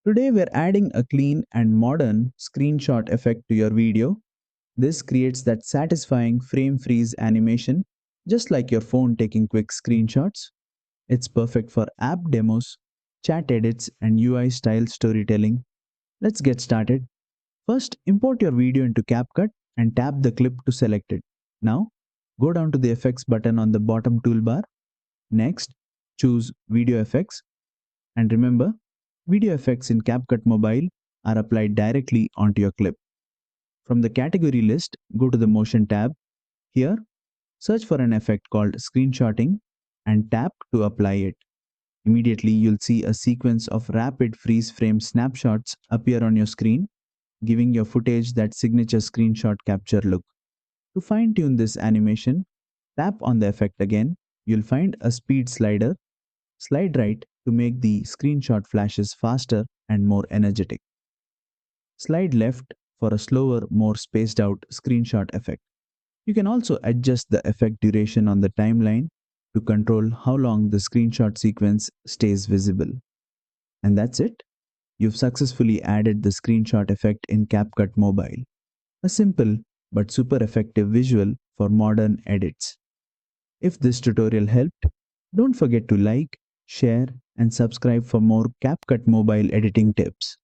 Today we're adding a clean and modern screenshot effect to your video. This creates that satisfying frame freeze animation, just like your phone taking quick screenshots. It's perfect for app demos, chat edits, and UI style storytelling. Let's get started. First, import your video into CapCut and tap the clip to select it. Now, go down to the effects button on the bottom toolbar. Next, choose Video Effects. And remember, video effects in CapCut Mobile are applied directly onto your clip. From the category list, go to the Motion tab. Here, search for an effect called screenshotting and tap to apply it. Immediately, you'll see a sequence of rapid freeze frame snapshots appear on your screen, giving your footage that signature screenshot capture look. To fine tune this animation, tap on the effect again. You'll find a speed slider. Slide right to make the screenshot flashes faster and more energetic. Slide left for a slower, more spaced out screenshot effect. You can also adjust the effect duration on the timeline to control how long the screenshot sequence stays visible. And that's it. You've successfully added the screenshot effect in CapCut Mobile. A simple but super effective visual for modern edits. If this tutorial helped, don't forget to like, share, and subscribe for more CapCut Mobile editing tips.